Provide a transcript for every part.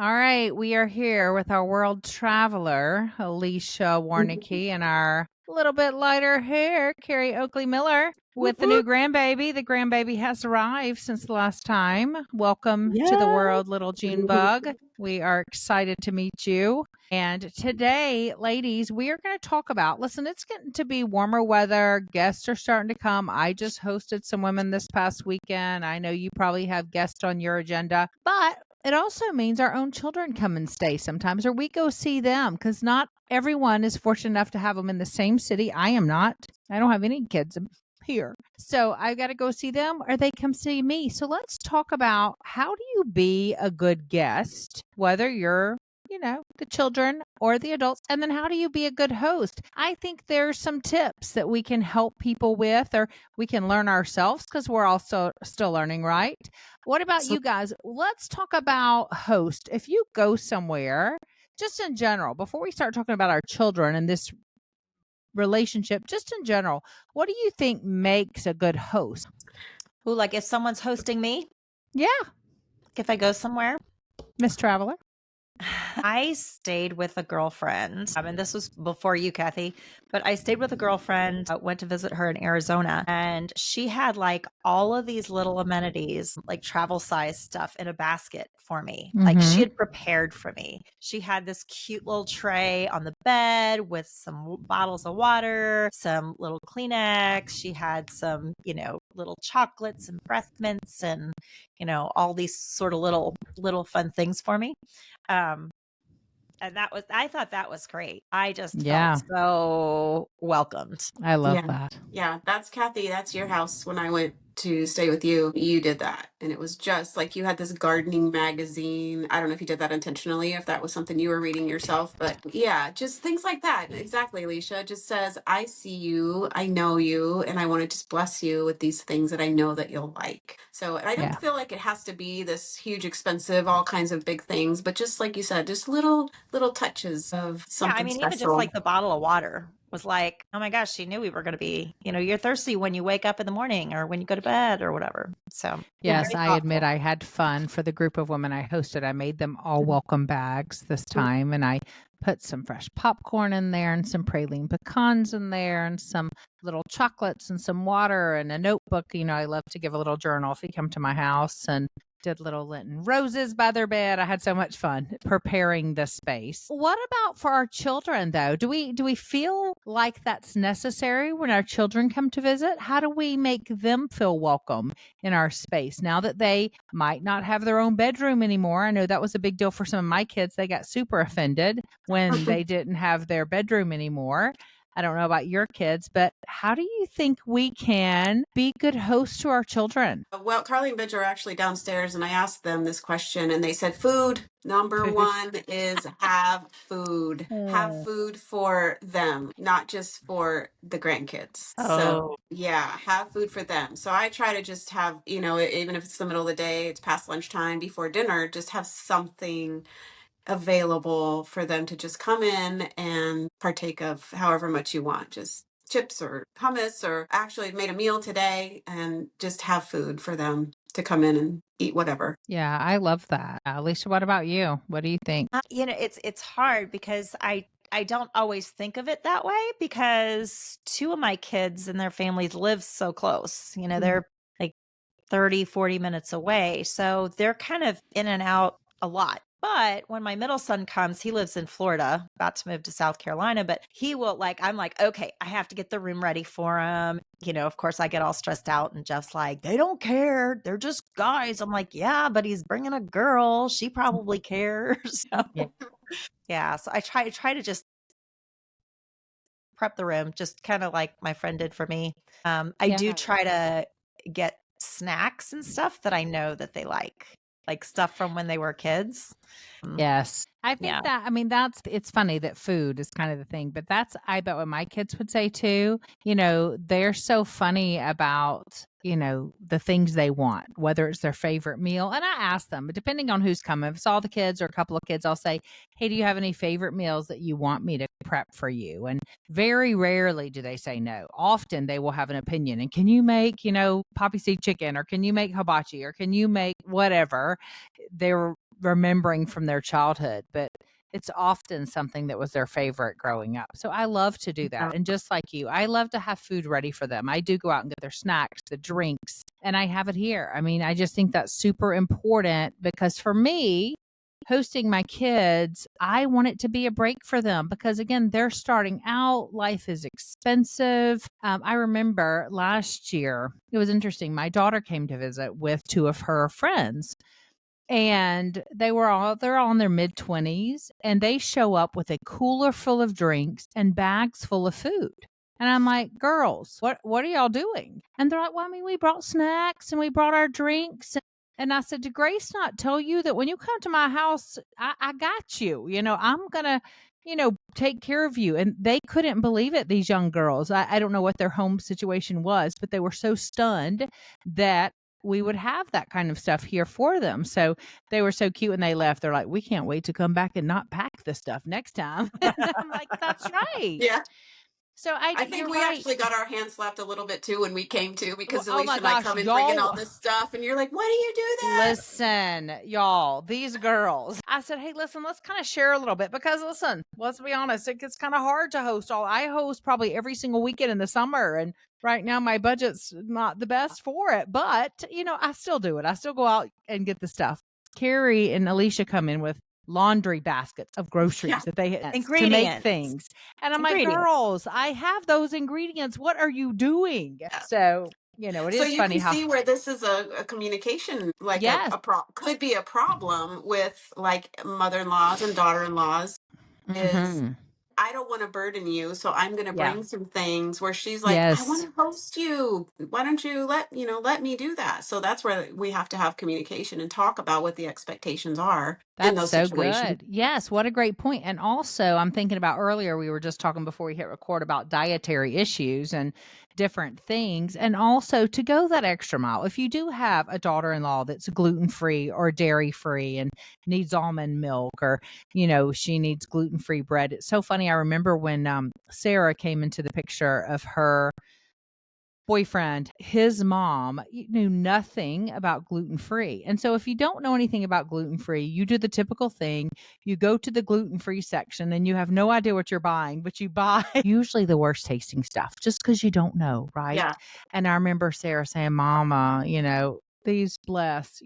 All right, we are here with our world traveler, Alicia Warneke, and our little bit lighter hair, Kari Oakley-Miller, with the new grandbaby. The grandbaby has arrived since the last time. Welcome to the Yeah. world, little June bug. We are excited to meet you. And today, ladies, we are going to talk about, listen, it's getting to be warmer weather. Guests are starting to come. I just hosted some women this past weekend. I know you probably have guests on your agenda, but it also means our own children come and stay sometimes, or we go see them because not everyone is fortunate enough to have them in the same city. I am not. I don't have any kids here. So I've got to go see them or they come see me. So let's talk about how do you be a good guest, whether you're the children or the adults. And then how do you be a good host? I think there's some tips that we can help people with, or we can learn ourselves because we're also still learning, right? What about you guys? Let's talk about host. If you go somewhere, just in general, before we start talking about our children and this relationship, just in general, what do you think makes a good host? Who, like if someone's hosting me, Yeah, if I go somewhere? Miss Traveler. I stayed with a girlfriend. And this was before you, Kathy, but I stayed with a girlfriend, went to visit her in Arizona, and she had like all of these little amenities, like travel size stuff in a basket for me. Like she had prepared for me. She had this cute little tray on the bed with some bottles of water, some little Kleenex. She had some, little chocolates and breath mints and, all these sort of little fun things for me. And I thought that was great. I just felt so welcomed. I love that. Yeah, that's Kathy. That's your house. When I went to stay with you, you did that. And it was just like you had this gardening magazine. I don't know if you did that intentionally, if that was something you were reading yourself, but yeah, just things like that. Exactly, Alicia. It just says, I see you, I know you, and I want to just bless you with these things that I know that you'll like. So, and I don't feel like it has to be this huge, expensive, all kinds of big things, but just like you said, just little touches of something special. Even just like the bottle of water was like, oh my gosh, she knew we were going to be, you're thirsty when you wake up in the morning or when you go to bed or whatever. So yes, I admit I had fun for the group of women I hosted. I made them all welcome bags this time, and I put some fresh popcorn in there and some praline pecans in there and some little chocolates and some water and a notebook. I love to give a little journal if you come to my house, and did little Lenten roses by their bed. I had so much fun preparing the space. What about for our children though? Do we feel like that's necessary when our children come to visit? How do we make them feel welcome in our space now that they might not have their own bedroom anymore? I know that was a big deal for some of my kids. They got super offended when they didn't have their bedroom anymore. I don't know about your kids, but how do you think we can be good hosts to our children? Well, Carly and Bidge are actually downstairs, and I asked them this question, and they said food. Number one is have food. Have food for them, not just for the grandkids. So, yeah, have food for them. So I try to just have, even if it's the middle of the day, it's past lunchtime, before dinner, just have something available for them to just come in and partake of however much you want. Just chips or hummus, or actually made a meal today, and just have food for them to come in and eat whatever. Yeah, I love that. Alicia, what about you? What do you think? It's hard because I don't always think of it that way because two of my kids and their families live so close. They're like 30, 40 minutes away. So they're kind of in and out a lot. But when my middle son comes, he lives in Florida, about to move to South Carolina, but he will I'm like, okay, I have to get the room ready for him. Of course I get all stressed out and Jeff's like, they don't care. They're just guys. I'm like, yeah, but he's bringing a girl. She probably cares. So, yeah. So I try to just prep the room, just kind of like my friend did for me. I do try to get snacks and stuff that I know that they like stuff from when they were kids. Yes. I think it's funny that food is kind of the thing, but I bet what my kids would say too. They're so funny about, the things they want, whether it's their favorite meal. And I ask them, but depending on who's coming, if it's all the kids or a couple of kids, I'll say, hey, do you have any favorite meals that you want me to prep for you? And very rarely do they say no. Often they will have an opinion. And can you make, poppy seed chicken, or can you make hibachi, or can you make whatever? They're remembering from their childhood, but it's often something that was their favorite growing up. So I love to do that. And just like you, I love to have food ready for them. I do go out and get their snacks, the drinks, and I have it here. I mean, I just think that's super important because for me, hosting my kids, I want it to be a break for them because, again, they're starting out. Life is expensive. I remember last year, it was interesting. My daughter came to visit with two of her friends, and they're all in their mid-20s, and they show up with a cooler full of drinks and bags full of food. And I'm like, girls, what are y'all doing? And they're like, well, I mean, we brought snacks and we brought our drinks. And I said, did Grace not tell you that when you come to my house, I got you? I'm going to, take care of you. And they couldn't believe it, these young girls. I don't know what their home situation was, but they were so stunned that we would have that kind of stuff here for them. So they were so cute when they left. They're like, we can't wait to come back and not pack this stuff next time. And I'm like, that's right. Yeah. So I think you're we right. actually got our hands slapped a little bit too when we came to, because Oh my Alicia and I gosh, come in bringing all y'all. this stuff, and you're like, "Why do you do that?" Listen, y'all, these girls. I said, hey, listen, let's kind of share a little bit because, listen, let's be honest, it gets kind of hard to host all. I host probably every single weekend in the summer, and right now my budget's not the best for it, but I still do it. I still go out and get the stuff. Carrie and Alicia come in with laundry baskets of groceries Yeah. that they to make Ingredients. things. And I'm like, Ingredients. girls, I have those ingredients. What are you doing? Yeah. So, it So is you funny can how, see where this is a communication, like yes. could be a problem with like mother-in-laws and daughter-in-laws. Is Mhm. I don't want to burden you, so I'm going to Yeah. bring some things where she's like, I Yes. want to host you. Why don't you let me do that? So that's where we have to have communication and talk about what the expectations are in That's those so situations. good. Yes, what a great point. And also, I'm thinking about earlier, we were just talking before we hit record about dietary issues and different things. And also to go that extra mile, if you do have a daughter in law that's gluten free or dairy free and needs almond milk, or, she needs gluten free bread. It's so funny. I remember when Sarah came into the picture of her boyfriend, his mom knew nothing about gluten free. And so if you don't know anything about gluten free, you do the typical thing. You go to the gluten free section and you have no idea what you're buying, but you buy usually the worst tasting stuff just because you don't know, right? Yeah. And I remember Sarah saying, Mama, these bless,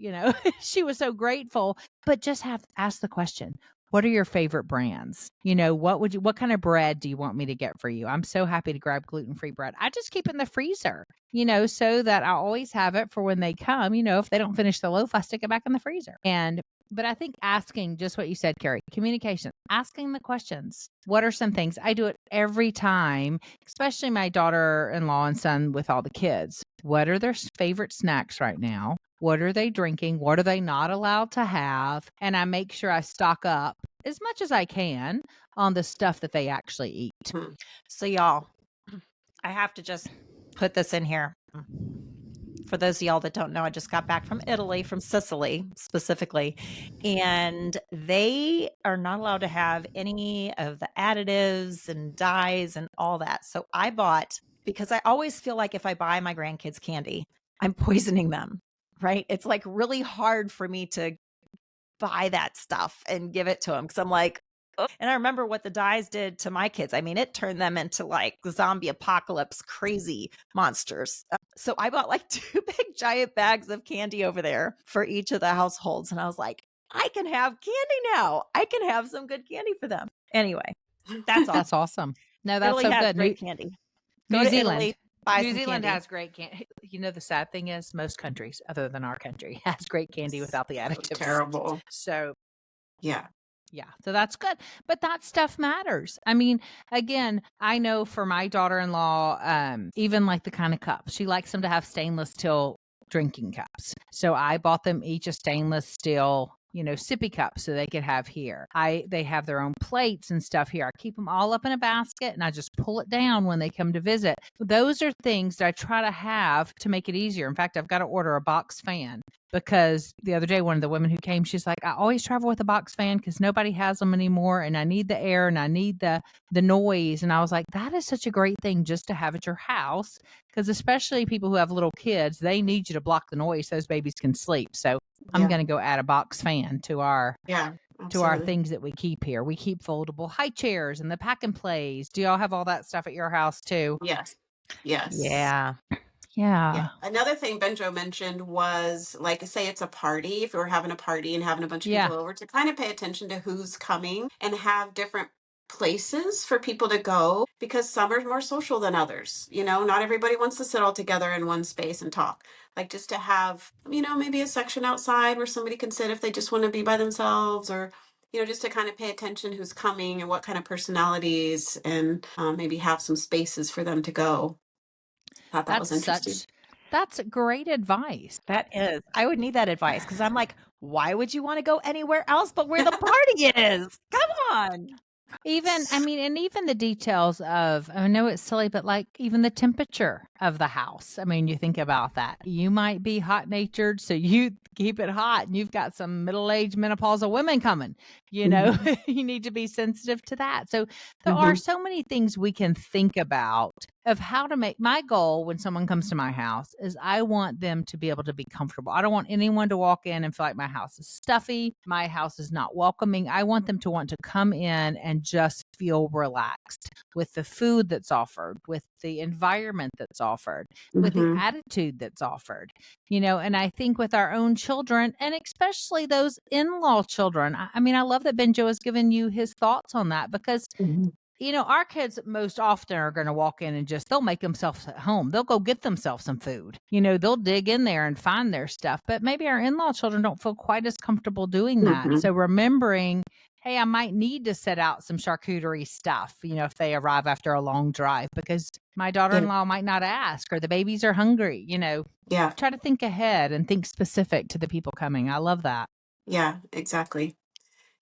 she was so grateful, but just ask the question. What are your favorite brands? What kind of bread do you want me to get for you? I'm so happy to grab gluten-free bread. I just keep it in the freezer, so that I always have it for when they come. If they don't finish the loaf, I stick it back in the freezer. But I think asking, just what you said, Carrie, communication, asking the questions. What are some things? I do it every time, especially my daughter-in-law and son with all the kids. What are their favorite snacks right now? What are they drinking? What are they not allowed to have? And I make sure I stock up as much as I can on the stuff that they actually eat. So y'all, I have to just put this in here. For those of y'all that don't know, I just got back from Italy, from Sicily specifically, and they are not allowed to have any of the additives and dyes and all that. So I bought, because I always feel like if I buy my grandkids candy, I'm poisoning them, right? It's like really hard for me to buy that stuff and give it to them because I'm like, ugh. And I remember what the dyes did to my kids. I mean, it turned them into like zombie apocalypse crazy monsters. So I bought like 2 big giant bags of candy over there for each of the households. And I was like, I can have candy now. I can have some good candy for them. Anyway, that's all. That's awesome. No, that's Italy so has good. great candy. Go New to Zealand. Italy, buy New some Zealand candy. has great candy. The sad thing is most countries other than our country has great candy without the additives. Terrible. So Yeah. yeah, so that's good. But that stuff matters. I mean, again, I know for my daughter-in-law, even like the kind of cups, she likes them to have stainless steel drinking cups. So I bought them each a stainless steel, sippy cup so they could have here. They have their own plates and stuff here. I keep them all up in a basket and I just pull it down when they come to visit. Those are things that I try to have to make it easier. In fact, I've got to order a box fan because the other day, one of the women who came, she's like, I always travel with a box fan because nobody has them anymore. And I need the air and I need the noise. And I was like, that is such a great thing just to have at your house. Because especially people who have little kids, they need you to block the noise so those babies can sleep. So I'm Yeah. going to go add a box fan to our Absolutely. things that we keep here. We keep foldable high chairs and the pack and plays. Do y'all have all that stuff at your house too? Yes. Yes. Yeah. Yeah. Another thing Benjo mentioned was, like, say it's a party, if we're having a party and having a bunch of Yeah. people over, to kind of pay attention to who's coming and have different places for people to go, because some are more social than others. Not everybody wants to sit all together in one space and talk. Like, just to have, maybe a section outside where somebody can sit if they just want to be by themselves, or just to kind of pay attention who's coming and what kind of personalities, and maybe have some spaces for them to go. Thought that was interesting. That's great advice. That is. I would need that advice because I'm like, why would you want to go anywhere else but where the party is? Come on. Even the details of, I know it's silly, but like even the temperature of the house. I mean, you think about that. You might be hot natured, so you keep it hot, and you've got some middle-aged menopausal women coming. You need to be sensitive to that. So there are so many things we can think about of how to make. My goal when someone comes to my house is I want them to be able to be comfortable. I don't want anyone to walk in and feel like my house is stuffy, my house is not welcoming. I want them to want to come in and just feel relaxed with the food that's offered, with the environment that's offered, with the attitude that's offered. And I think with our own children, and especially those in-law children, I mean, I love that Benjo has given you his thoughts on that, because our kids most often are going to walk in and they'll make themselves at home. They'll go get themselves some food. They'll dig in there and find their stuff. But maybe our in-law children don't feel quite as comfortable doing that. So remembering, hey, I might need to set out some charcuterie stuff, if they arrive after a long drive, because my daughter-in-law might not ask, or the babies are hungry, Yeah. Try to think ahead and think specific to the people coming. I love that. Yeah, exactly.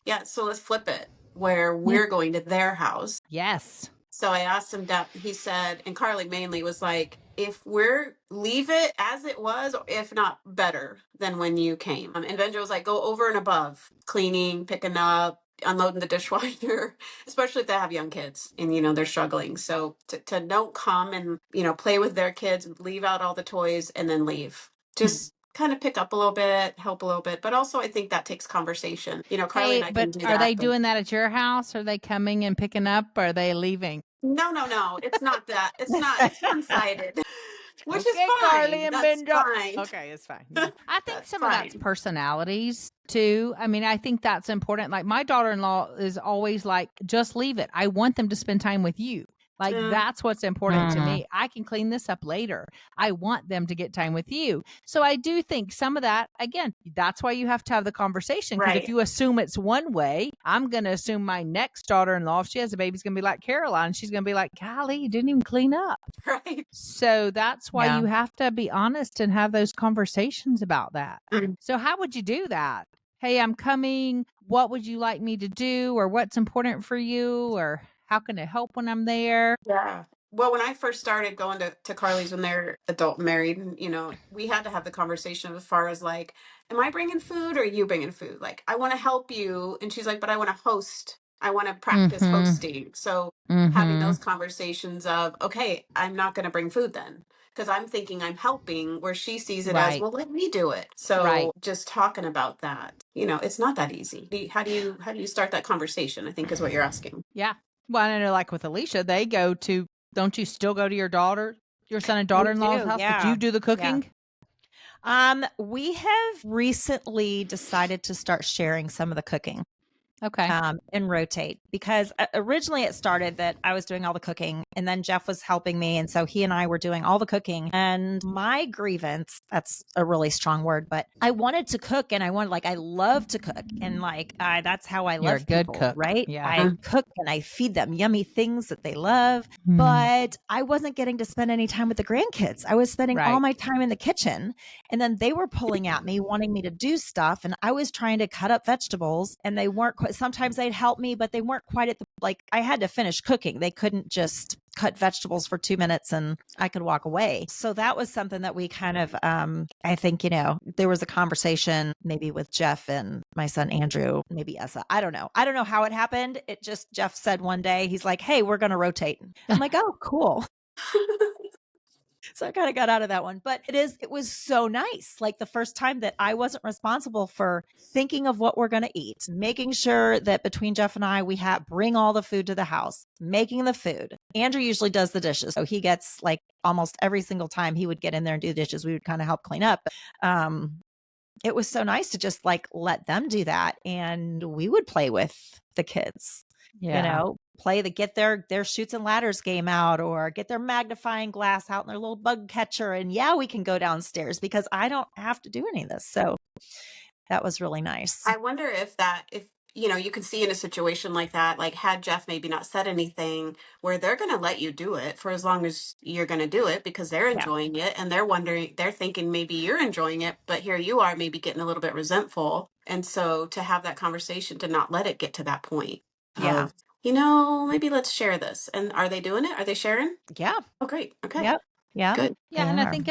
Yeah, so let's flip it, where we're going to their house. Yes. So I asked him that, he said, and Carly mainly was like, if we're leave it as it was, or if not better than when you came. And Benjo was like, go over and above, cleaning, picking up, unloading the dishwasher, especially if they have young kids and, they're struggling. So to don't come and, play with their kids, leave out all the toys and then leave. Just kind of pick up a little bit, help a little bit. But also I think that takes conversation. Carly and I can do that. Are they doing that at your house? Are they coming and picking up, or are they leaving? No. It's not that. It's one-sided. Which is fine. Carly and That's Benjo. fine. Okay, it's fine. Yeah. I think That's some fine. of that's personalities too. I mean, I think that's important. Like my daughter-in-law is always like, just leave it. I want them to spend time with you. Like that's what's important to me. I can clean this up later. I want them to get time with you. So I do think some of that, again, that's why you have to have the conversation. Because if you assume it's one way, I'm going to assume my next daughter-in-law, if she has a baby, is going to be like Caroline. She's going to be like, golly, you didn't even clean up. Right. So that's why you have to be honest and have those conversations about that. So how would you do that? Hey, I'm coming. What would you like me to do? Or what's important for you? Or how can it help when I'm there? Yeah. Well, when I first started going to Carly's when they're adult married, we had to have the conversation as far as like, am I bringing food or are you bringing food? Like, I want to help you. And she's like, but I want to host. I want to practice hosting. So having those conversations of, okay, I'm not going to bring food then, because I'm thinking I'm helping, where she sees it as, well, let me do it. So just talking about that, it's not that easy. How do you start that conversation, I think is what you're asking. Yeah. Well, I know, like with Alicia, don't you still go to your son and daughter-in-law's house? Yeah. But you do the cooking? We have recently decided to start sharing some of the cooking. Okay. And rotate, because originally it started that I was doing all the cooking and then Jeff was helping me. And so he and I were doing all the cooking, and my grievance, that's a really strong word, but I wanted to cook, and I love to cook, and that's how I love good people, cook. right? Yeah. I cook and I feed them yummy things that they love, but I wasn't getting to spend any time with the grandkids. I was spending all my time in the kitchen, and then they were pulling at me, wanting me to do stuff. And I was trying to cut up vegetables, and they weren't quite, sometimes they'd help me, but they weren't quite at I had to finish cooking. They couldn't just cut vegetables for 2 minutes and I could walk away. So that was something that we kind of, I think, there was a conversation maybe with Jeff and my son, Andrew, maybe Essa. I don't know. I don't know how it happened. It just, Jeff said one day, he's like, hey, we're going to rotate. I'm like, oh, cool. So I kind of got out of that one, but it was so nice. Like the first time that I wasn't responsible for thinking of what we're going to eat, making sure that between Jeff and I, we bring all the food to the house, making the food. Andrew usually does the dishes. So he gets like almost every single time he would get in there and do the dishes, we would kind of help clean up. It was so nice to just like let them do that. And we would play with the kids. Get their Chutes and Ladders game out or get their magnifying glass out and their little bug catcher. And we can go downstairs because I don't have to do any of this. So that was really nice. I wonder if you could see in a situation like that, like had Jeff maybe not said anything, where they're going to let you do it for as long as you're going to do it because they're enjoying it and they're thinking maybe you're enjoying it, but here you are maybe getting a little bit resentful. And so to have that conversation, to not let it get to that point of, maybe let's share this. And are they doing it? Are they sharing? Yeah. Oh, great. Okay. Yep. Yeah. Good. Yeah. And I think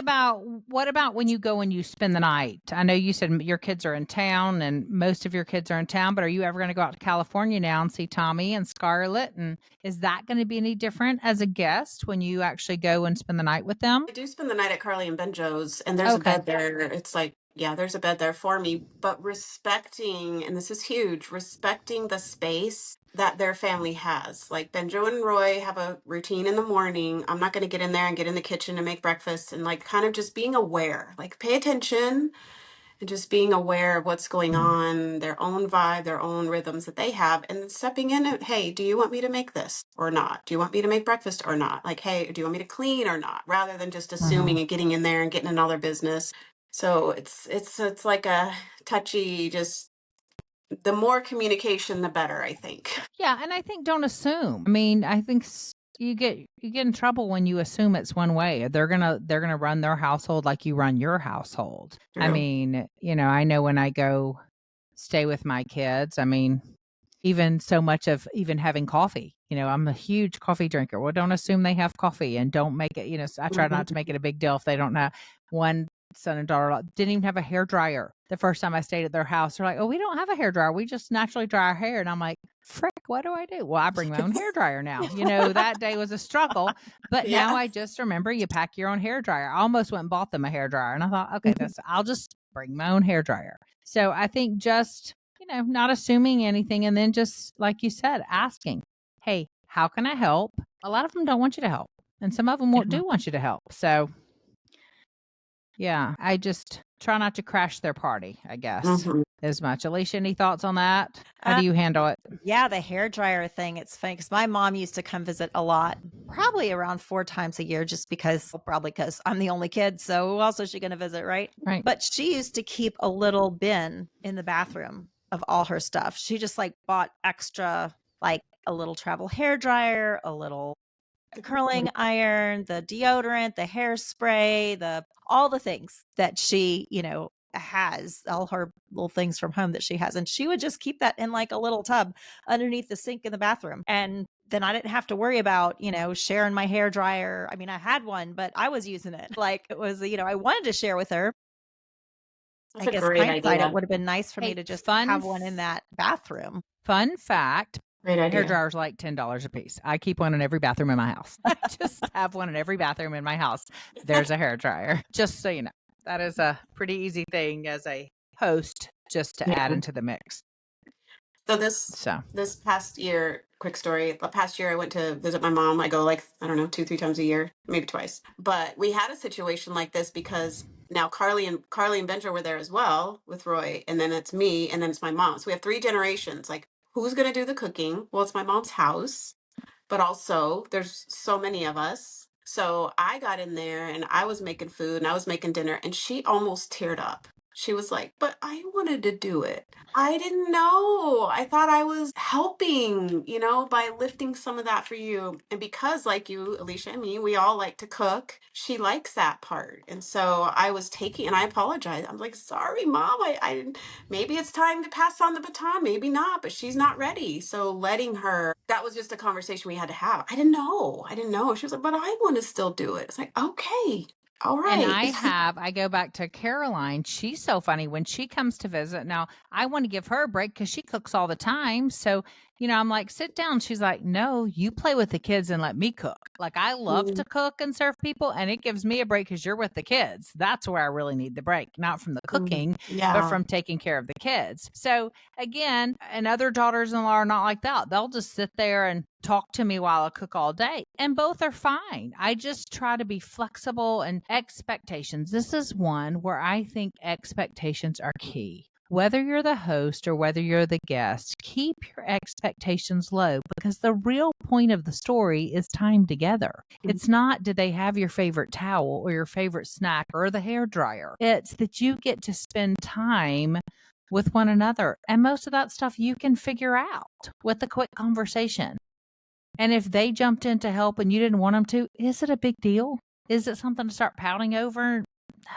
what about when you go and you spend the night? I know you said your kids are in town and most of your kids are in town, but are you ever going to go out to California now and see Tommy and Scarlett? And is that going to be any different as a guest when you actually go and spend the night with them? I do spend the night at Carly and Benjo's, and there's a bed there. It's like, there's a bed there for me, but respecting, and this is huge, respecting the space that their family has. Like Benjo and Roy have a routine in the morning. I'm not going to get in there and get in the kitchen and make breakfast, and like kind of just being aware, like pay attention and just being aware of what's going on, their own vibe, their own rhythms that they have, and stepping in and, hey, do you want me to make this or not? Do you want me to make breakfast or not? Like, hey, do you want me to clean or not? Rather than just assuming and getting in there and getting in all their business. So it's like a touchy, just the more communication, the better, I think. Yeah, and I think don't assume. I mean, I think you get in trouble when you assume it's one way. They're gonna run their household like you run your household. True. I mean, I know when I go stay with my kids, I mean, even so much of even having coffee. I'm a huge coffee drinker. Well, don't assume they have coffee and don't make it, I try not to make it a big deal if they don't have. One son and daughter didn't even have a hair dryer the first time I stayed at their house. They're like, oh, we don't have a hair dryer. We just naturally dry our hair. And I'm like, frick, what do I do? Well, I bring my own hair dryer now. That day was a struggle. But now I just remember you pack your own hair dryer. I almost went and bought them a hair dryer. And I thought, okay, I'll just bring my own hair dryer. So I think just, not assuming anything. And then just like you said, asking, hey, how can I help? A lot of them don't want you to help. And some of them do want you to help. So yeah, I just try not to crash their party, I guess, as much. Alicia, any thoughts on that? How do you handle it? Yeah, the hair dryer thing. It's funny because my mom used to come visit a lot, probably around 4 times a year, just because I'm the only kid. So who else is she going to visit, right? Right. But she used to keep a little bin in the bathroom of all her stuff. She just like bought extra, like a little travel hair dryer, a little curling iron, the deodorant, the hairspray, all the things that she, has, all her little things from home that she has. And she would just keep that in like a little tub underneath the sink in the bathroom. And then I didn't have to worry about, sharing my hair dryer. I mean, I had one, but I was using it. Like it was, I wanted to share with her. That's I guess a great hindsight, idea. it would have been nice for me to just have one in that bathroom. Fun fact. Great idea. Hair dryer's like $10 a piece. I keep one in every bathroom in my house. I just have one in every bathroom in my house. There's a hair dryer. Just so you know. That is a pretty easy thing as a host just to add into the mix. So this past year, quick story. The past year I went to visit my mom. I go like, I don't know, 2-3 times a year, maybe twice. But we had a situation like this because now Carly and Benja were there as well with Roy, and then it's me, and then it's my mom. So we have 3 generations. Like, who's going to do the cooking? Well, it's my mom's house, but also there's so many of us. So I got in there and I was making food and I was making dinner, and she almost teared up. She was like, but I wanted to do it. I didn't know. I thought I was helping, by lifting some of that for you. And because, like you, Alicia, and me, we all like to cook, she likes that part. And so I was taking, and I apologize. I'm like, sorry, Mom. I didn't, maybe it's time to pass on the baton. Maybe not, but she's not ready. So letting her, that was just a conversation we had to have. I didn't know. She was like, but I want to still do it. It's like, okay. All And right. I go back to Caroline. She's so funny when she comes to visit. Now, I want to give her a break because she cooks all the time. So, I'm like, sit down. She's like, no, you play with the kids and let me cook. Like, I love to cook and serve people, and it gives me a break because you're with the kids. That's where I really need the break, not from the cooking, but from taking care of the kids. So, again, and other daughters in law are not like that. They'll just sit there and talk to me while I cook all day. And both are fine. I just try to be flexible and expectations. This is one where I think expectations are key. Whether you're the host or whether you're the guest, keep your expectations low because the real point of the story is time together. It's not, did they have your favorite towel or your favorite snack or the hair dryer? It's that you get to spend time with one another. And most of that stuff you can figure out with a quick conversation. And if they jumped in to help and you didn't want them to, is it a big deal? Is it something to start pouting over?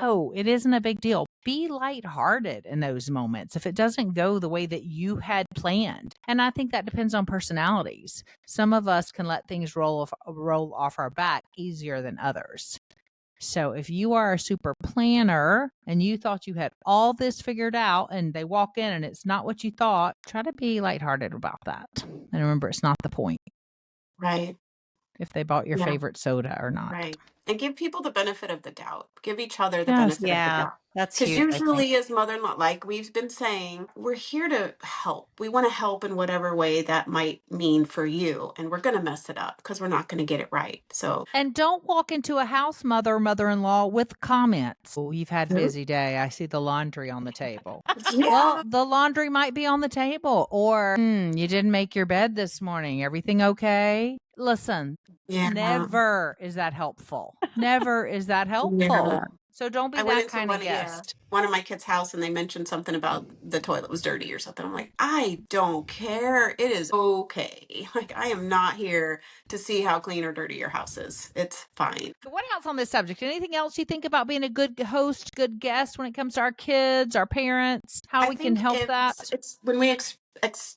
No, it isn't a big deal. Be lighthearted in those moments if it doesn't go the way that you had planned. And I think that depends on personalities. Some of us can let things roll off our back easier than others. So if you are a super planner and you thought you had all this figured out and they walk in and it's not what you thought, try to be lighthearted about that. And remember, it's not the point. Right. If they bought your favorite soda or not. Right. And give people the benefit of the doubt. Give each other the benefit of the doubt. That's Because huge. usually as mother-in-law, like we've been saying, we're here to help. We want to help in whatever way that might mean for you. And we're going to mess it up because we're not going to get it right. So, and don't walk into a house, mother-in-law with comments. Oh, you've had a busy day. I see the laundry on the table. Well, the laundry might be on the table. Or, you didn't make your bed this morning. Everything okay? Listen, never is that helpful. Never is that helpful. So don't be that kind of guest. One of my kids' house and they mentioned something about the toilet was dirty or something. I'm like, I don't care. It is okay. Like, I am not here to see how clean or dirty your house is. It's fine. What else on this subject? Anything else you think about being a good host, good guest when it comes to our kids, our parents, how we can help that? It's when we extend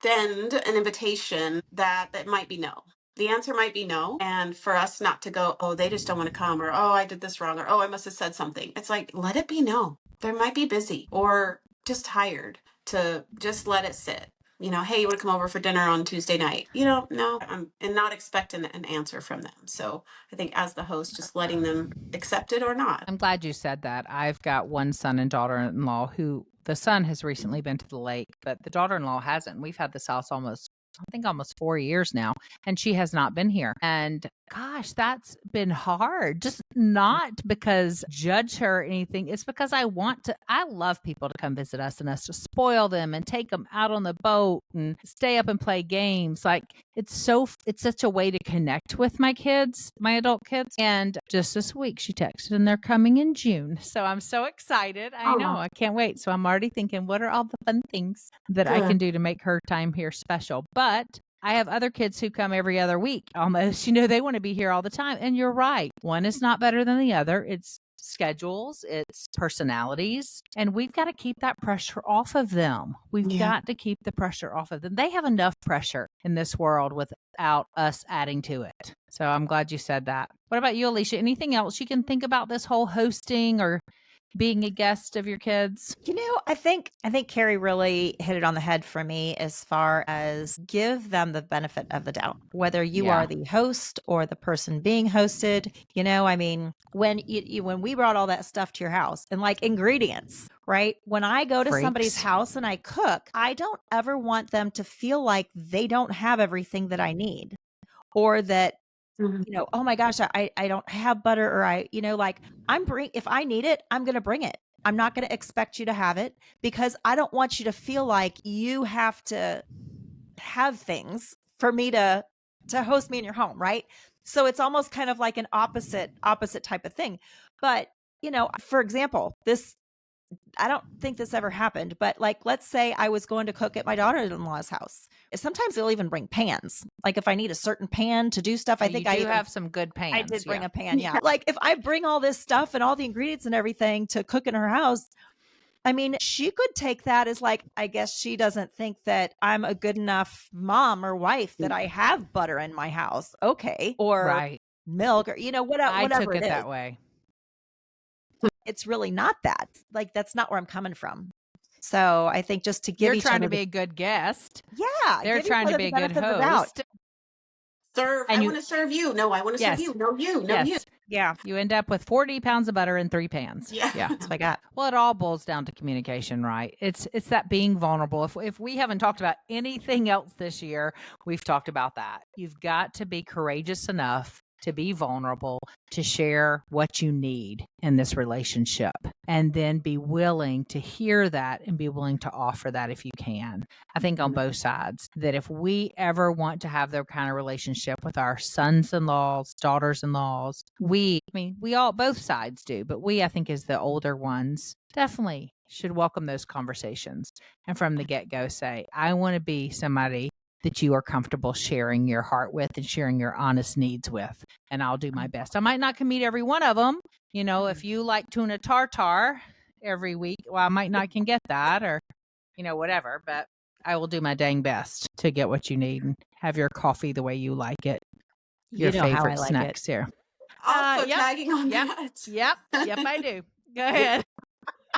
an invitation that might be no. The answer might be no. And for us not to go, oh, they just don't want to come, or, oh, I did this wrong, or, oh, I must have said something. It's like, let it be no. They might be busy or just tired, to just let it sit. Hey, you want to come over for dinner on Tuesday night? No, and not expecting an answer from them. So I think as the host, just letting them accept it or not. I'm glad you said that. I've got one son and daughter-in-law who the son has recently been to the lake, but the daughter-in-law hasn't. We've had this house almost 4 years now, and she has not been here. And gosh, that's been hard. Just not because judge her or anything. It's because I love people to come visit us and us to spoil them and take them out on the boat and stay up and play games. Like it's such a way to connect with my kids, my adult kids. And just this week she texted and they're coming in June. So I'm so excited. I know. I can't wait. So I'm already thinking, what are all the fun things that I can do to make her time here special? But I have other kids who come every other week almost. They want to be here all the time. And you're right. One is not better than the other. It's schedules, it's personalities, and we've got to keep that pressure off of them. We've got to keep the pressure off of them. They have enough pressure in this world without us adding to it. So I'm glad you said that. What about you, Alicia? Anything else you can think about this whole hosting or being a guest of your kids? I think Kari really hit it on the head for me as far as give them the benefit of the doubt, whether you are the host or the person being hosted. When we brought all that stuff to your house and like ingredients, right? When I go to somebody's house and I cook, I don't ever want them to feel like they don't have everything that I need, or that oh my gosh, I don't have butter, or if I need it, I'm going to bring it. I'm not going to expect you to have it because I don't want you to feel like you have to have things for me to host me in your home. Right. So it's almost kind of like an opposite type of thing. But, for example, this I don't think this ever happened, but like, let's say I was going to cook at my daughter-in-law's house. Sometimes they'll even bring pans. Like if I need a certain pan to do stuff, I think you I do even have some good pans. I did bring a pan. Yeah. Like if I bring all this stuff and all the ingredients and everything to cook in her house, I mean, she could take that as like, I guess she doesn't think that I'm a good enough mom or wife that I have butter in my house. Okay. Or Right. milk or, whatever, I took it it is. that way. It's really not that. Like, that's not where I'm coming from. So I think just to give You're each trying other to be a good guest. yeah, They're give each trying to other be the a good benefit of the doubt. host. Serve. And I you- want to serve you. No, I want to serve Yes. you. No, you. No, you. Yes. Yeah, You end up with 40 pounds of butter in 3 pans. Yeah. Yeah. that's what I got. Well, it all boils down to communication, right? It's that being vulnerable. If we haven't talked about anything else this year, we've talked about that. You've got to be courageous enough to be vulnerable, to share what you need in this relationship, and then be willing to hear that and be willing to offer that if you can. I think on both sides, that if we ever want to have that kind of relationship with our sons-in-laws, daughters-in-laws, we all, both sides do, but we, I think, as the older ones, definitely should welcome those conversations. And from the get-go say, I want to be somebody that you are comfortable sharing your heart with and sharing your honest needs with. And I'll do my best. I might not can meet every one of them. If you like tuna tartar every week, well, I might not can get that or, whatever, but I will do my dang best to get what you need and have your coffee the way you like it. Your You know how I favorite like snacks it. here. Also Yep. tagging on Yep. that. Yep, I do. Go ahead.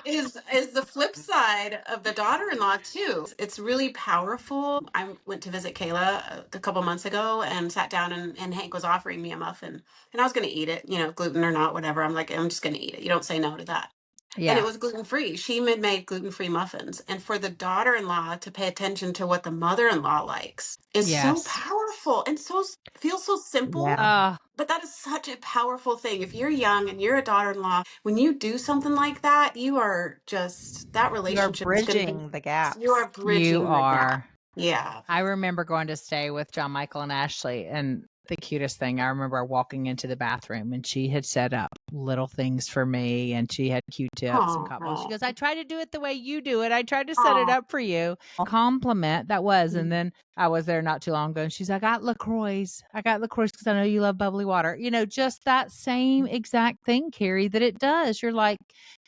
is the flip side of the daughter-in-law too. It's really powerful. I went to visit Kayla a couple months ago and sat down and Hank was offering me a muffin and I was going to eat it, gluten or not, whatever. I'm like, I'm just going to eat it. You don't say no to that. And it Yeah. was gluten-free. She made gluten-free muffins. And for the daughter-in-law to pay attention to what the mother-in-law likes is so Yes. powerful and feels so simple. Yeah. But that is such a powerful thing. If you're young and you're a daughter-in-law, when you do something like that, you are just, that You are relationship is going to be, bridging the gap. you are bridging You the gap. are. Yeah. I remember going to stay with John Michael and Ashley, and the cutest thing, I remember walking into the bathroom and she had set up little things for me and she had Q-tips and cotton balls. She goes, I tried to do it the way you do it. I tried to set it up for you. Compliment that was. And then I was there not too long ago and she's like, I got LaCroix because I know you love bubbly water. Just that same exact thing, Kari, that it does. You're like,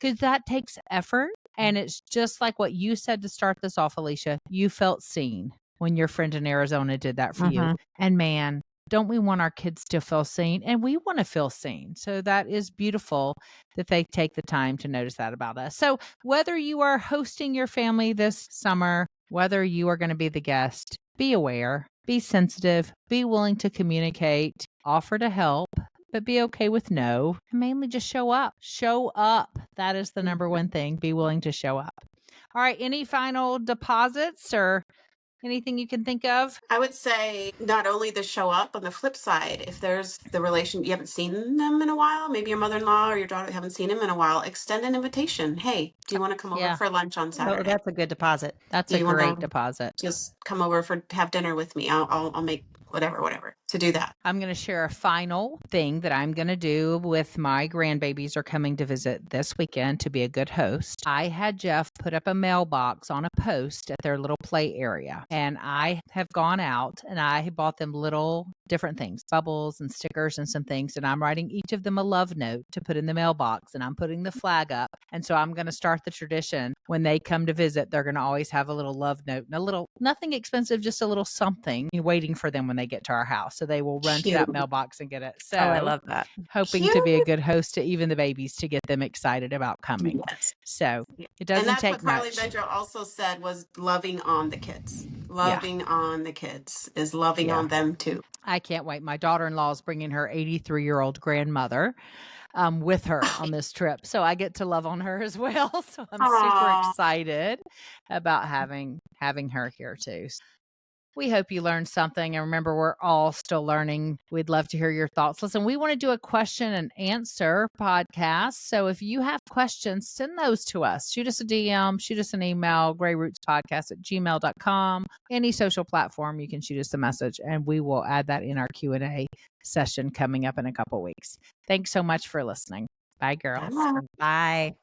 because that takes effort. And it's just like what you said to start this off, Alicia. You felt seen when your friend in Arizona did that for you. And man, don't we want our kids to feel seen? And we want to feel seen. So that is beautiful that they take the time to notice that about us. So whether you are hosting your family this summer, whether you are going to be the guest, be aware, be sensitive, be willing to communicate, offer to help, but be okay with no. And mainly just show up. Show up. That is the number one thing. Be willing to show up. All right. Any final deposits or anything you can think of? I would say not only the show up, on the flip side, if there's the relation, you haven't seen them in a while, maybe your mother-in-law or your daughter haven't seen them in a while, extend an invitation. Hey, do you want to come over for lunch on Saturday? Oh, that's a good deposit. That's Do a you want great to deposit. just come over to have dinner with me? I'll make whatever to do that. I'm going to share a final thing that I'm going to do with my grandbabies are coming to visit this weekend to be a good host. I had Jeff put up a mailbox on a post at their little play area. And I have gone out and I bought them little different things, bubbles and stickers and some things. And I'm writing each of them a love note to put in the mailbox and I'm putting the flag up. And so I'm going to start the tradition when they come to visit, they're going to always have a little love note and a little, nothing expensive, just a little something waiting for them when they get to our house. So they will run to that mailbox and get it. So I love that. Hoping to be a good host to even the babies to get them excited about coming. Yes. So it doesn't and that's take what Carly much. Bedro also said was loving on the kids. Loving on the kids is loving on them too. I can't wait. My daughter-in-law is bringing her 83-year-old grandmother with her on this trip. So I get to love on her as well. So I'm super excited about having her here too. We hope you learned something. And remember, we're all still learning. We'd love to hear your thoughts. Listen, we want to do a question and answer podcast. So if you have questions, send those to us. Shoot us a DM, shoot us an email, grayrootspodcast@gmail.com. Any social platform, you can shoot us a message and we will add that in our Q&A session coming up in a couple weeks. Thanks so much for listening. Bye, girls. Bye.